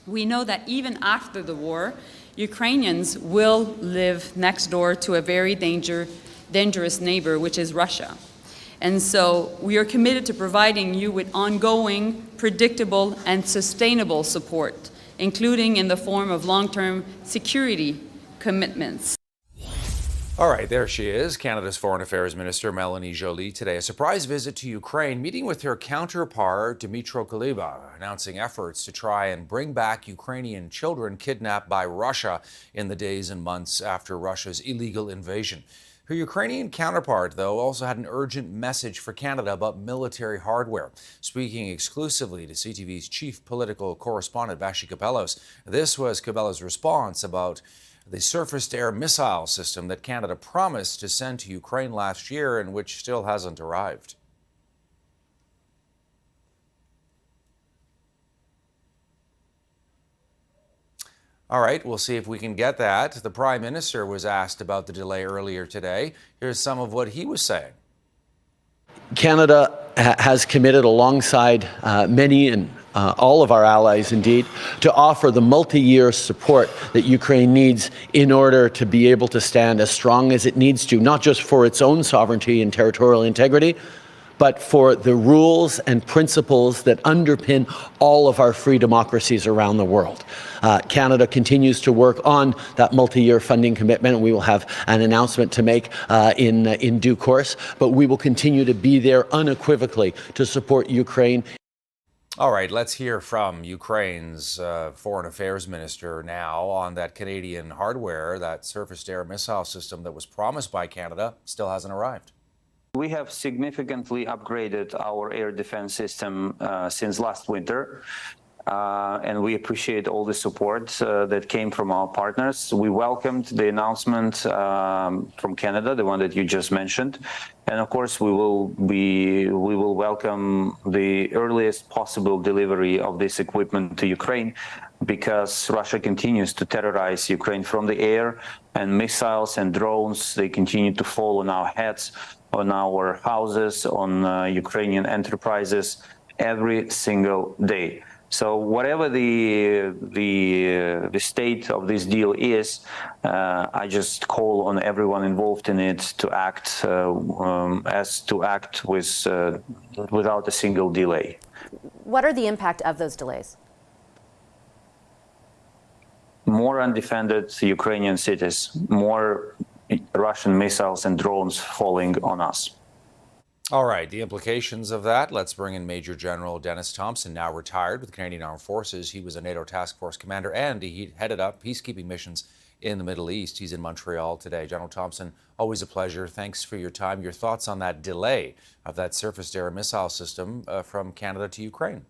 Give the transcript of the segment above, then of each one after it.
We know that even after the war, Ukrainians will live next door to a very dangerous neighbor, which is Russia. And so we are committed to providing you with ongoing, predictable, and sustainable support, including in the form of long-term security commitments. All right, there she is, Canada's Foreign Affairs Minister Melanie Joly today. A surprise visit to Ukraine, meeting with her counterpart Dmytro Kuleba, announcing efforts to try and bring back Ukrainian children kidnapped by Russia in the days and months after Russia's illegal invasion. Her Ukrainian counterpart, though, also had an urgent message for Canada about military hardware. Speaking exclusively to CTV's chief political correspondent, Vassy Kapelos, this was Kapelos' response about the surface-to-air missile system that Canada promised to send to Ukraine last year and which still hasn't arrived. All right, we'll see if we can get that. The Prime Minister was asked about the delay earlier today. Here's some of what he was saying. Canada has committed alongside many and all of our allies, indeed, to offer the multi-year support that Ukraine needs in order to be able to stand as strong as it needs to, not just for its own sovereignty and territorial integrity, but for the rules and principles that underpin all of our free democracies around the world. Canada continues to work on that multi-year funding commitment, and we will have an announcement to make in due course, but we will continue to be there unequivocally to support Ukraine. All right, let's hear from Ukraine's Foreign Affairs Minister now on that Canadian hardware, that surface-to-air missile system that was promised by Canada, still hasn't arrived. We have significantly upgraded our air defense system since last winter, and we appreciate all the support that came from our partners. We welcomed the announcement from Canada, the one that you just mentioned, and of course we will welcome the earliest possible delivery of this equipment to Ukraine, because Russia continues to terrorize Ukraine from the air, and missiles and drones, they continue to fall on our heads, on our houses, on Ukrainian enterprises every single day. So whatever the state of this deal is, I just call on everyone involved in it to act without a single delay. What are the impact of those delays? More undefended Ukrainian cities, more Russian missiles and drones falling on us. All right, the implications of that. Let's bring in Major General Denis Thompson, now retired with the Canadian Armed Forces. He was a NATO task force commander and he headed up peacekeeping missions in the Middle East. He's in Montreal today. General Thompson, always a pleasure. Thanks for your time. Your thoughts on that delay of that surface-to-air missile system from Canada to Ukraine?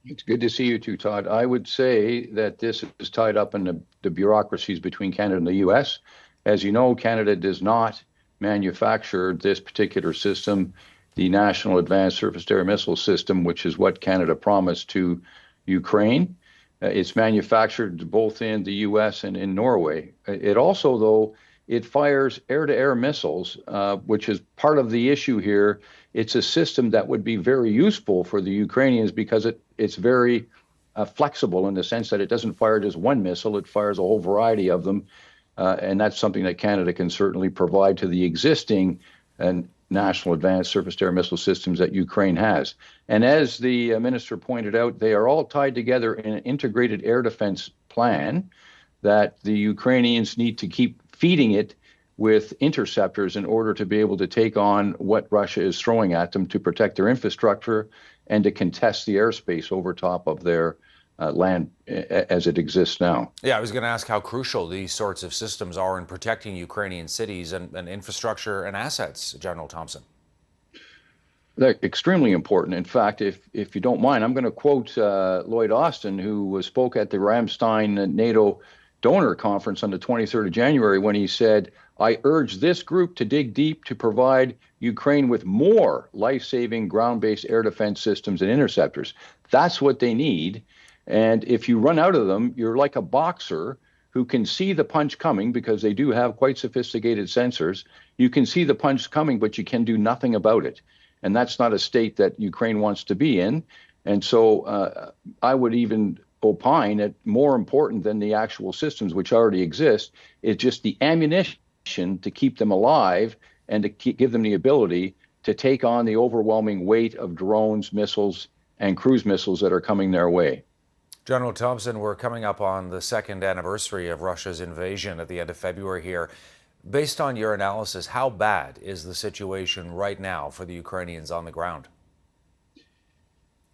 It's good to see you too, Todd. I would say that this is tied up in the bureaucracies between Canada and the U.S. As you know, Canada does not manufacture this particular system, the National Advanced Surface-to-Air Missile System, which is what Canada promised to Ukraine. It's manufactured both in the U.S. and in Norway. It also, though, it fires air-to-air missiles, which is part of the issue here. It's a system that would be very useful for the Ukrainians because it's very flexible in the sense that it doesn't fire just one missile, it fires a whole variety of them. And that's something that Canada can certainly provide to the existing National Advanced Surface-to-Air Missile Systems that Ukraine has. And as the minister pointed out, they are all tied together in an integrated air defense plan that the Ukrainians need to keep feeding it with interceptors in order to be able to take on what Russia is throwing at them to protect their infrastructure and to contest the airspace over top of their land as it exists now. Yeah, I was going to ask how crucial these sorts of systems are in protecting Ukrainian cities and infrastructure and assets, General Thompson. They're extremely important. In fact, if you don't mind, I'm going to quote Lloyd Austin, who spoke at the Ramstein NATO donor conference on the 23rd of January when he said, "I urge this group to dig deep to provide Ukraine with more life-saving ground-based air defense systems and interceptors." That's what they need. And if you run out of them, you're like a boxer who can see the punch coming because they do have quite sophisticated sensors. You can see the punch coming, but you can do nothing about it. And that's not a state that Ukraine wants to be in. And so I would even opine that more important than the actual systems which already exist is just the ammunition to keep them alive and to give them the ability to take on the overwhelming weight of drones, missiles, and cruise missiles that are coming their way. General Thompson, we're coming up on the second anniversary of Russia's invasion at the end of February here. Based on your analysis, how bad is the situation right now for the Ukrainians on the ground?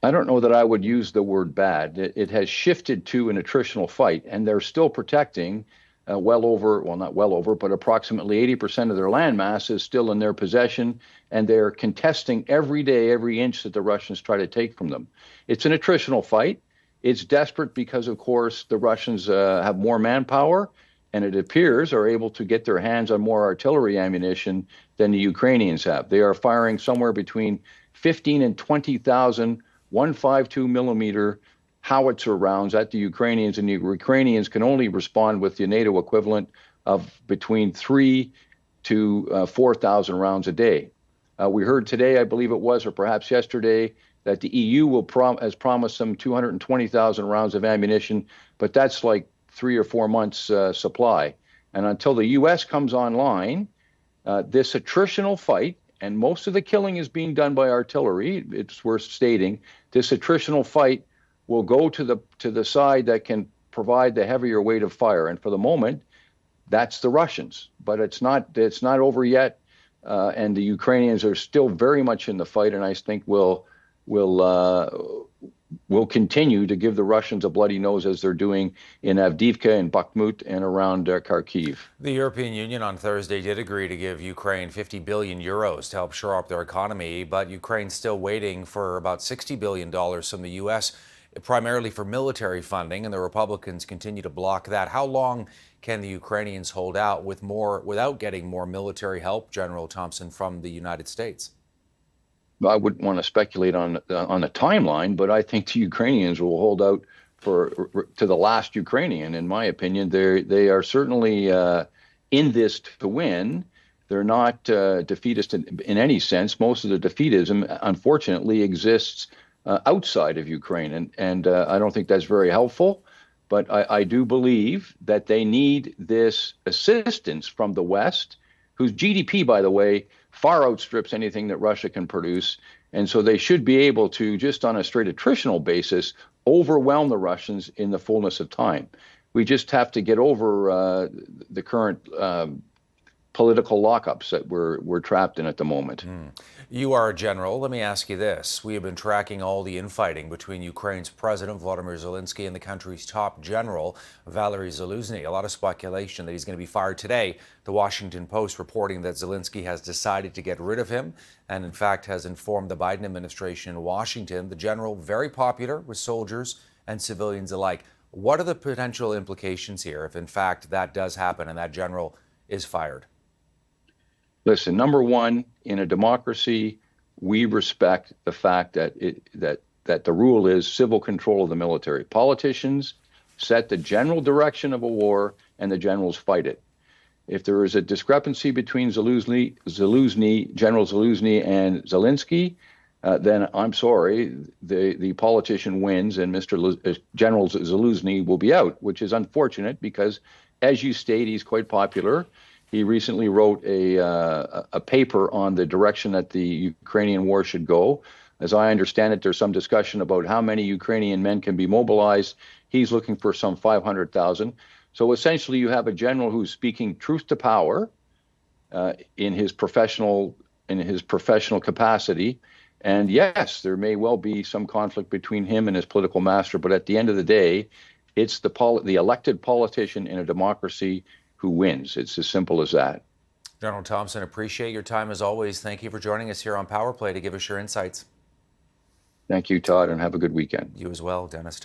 I don't know that I would use the word bad. It has shifted to an attritional fight, and they're still protecting not well over, but approximately 80% of their landmass is still in their possession, and they're contesting every day, every inch that the Russians try to take from them. It's an attritional fight. It's desperate because, of course, the Russians have more manpower, and it appears are able to get their hands on more artillery ammunition than the Ukrainians have. They are firing somewhere between 15 and 20,000 152 millimeter howitzer rounds at the Ukrainians, and the Ukrainians can only respond with the NATO equivalent of between 3 to 4,000 rounds a day. We heard today, I believe it was, or perhaps yesterday, that the EU has promised them 220,000 rounds of ammunition, but that's like 3 or 4 months supply. And until the U.S. comes online, this attritional fight, and most of the killing is being done by artillery, it's worth stating, this attritional fight will go to the side that can provide the heavier weight of fire. And for the moment, that's the Russians. But it's not over yet, and the Ukrainians are still very much in the fight, and I think will continue to give the Russians a bloody nose as they're doing in Avdiivka and Bakhmut and around Kharkiv. The European Union on Thursday did agree to give Ukraine 50 billion euros to help shore up their economy, but Ukraine's still waiting for about $60 billion from the U.S., primarily for military funding, and the Republicans continue to block that. How long can the Ukrainians hold out without getting more military help, General Thompson, from the United States? I wouldn't want to speculate on the timeline, but I think the Ukrainians will hold out to the last Ukrainian. In my opinion, they are certainly in this to win. They're not defeatist in any sense. Most of the defeatism, unfortunately, exists outside of Ukraine, and I don't think that's very helpful. But I do believe that they need this assistance from the West, whose GDP, by the way, far outstrips anything that Russia can produce. And so they should be able to, just on a straight attritional basis, overwhelm the Russians in the fullness of time. We just have to get over the current political lockups that we're trapped in at the moment. You are a general. Let me ask you this. We have been tracking all the infighting between Ukraine's President Volodymyr Zelensky and the country's top general, Valery Zaluzhny. A lot of speculation that he's going to be fired today. The Washington Post reporting that Zelensky has decided to get rid of him and, in fact, has informed the Biden administration in Washington. The general, very popular with soldiers and civilians alike. What are the potential implications here if, in fact, that does happen and that general is fired? Listen, number one, in a democracy, we respect the fact that the rule is civil control of the military. Politicians set the general direction of a war, and the generals fight it. If there is a discrepancy between General Zaluzhny and Zelensky, then I'm sorry, the politician wins, and General Zaluzhny will be out, which is unfortunate because, as you state, he's quite popular. He recently wrote a paper on the direction that the Ukrainian war should go. As I understand it, there's some discussion about how many Ukrainian men can be mobilized. He's looking for some 500,000. So essentially, you have a general who's speaking truth to power in his professional capacity. And yes, there may well be some conflict between him and his political master, but at the end of the day, it's the elected politician in a democracy who wins. It's as simple as that. General Thompson, appreciate your time as always. Thank you for joining us here on Power Play to give us your insights. Thank you, Todd, and have a good weekend. You as well, Dennis.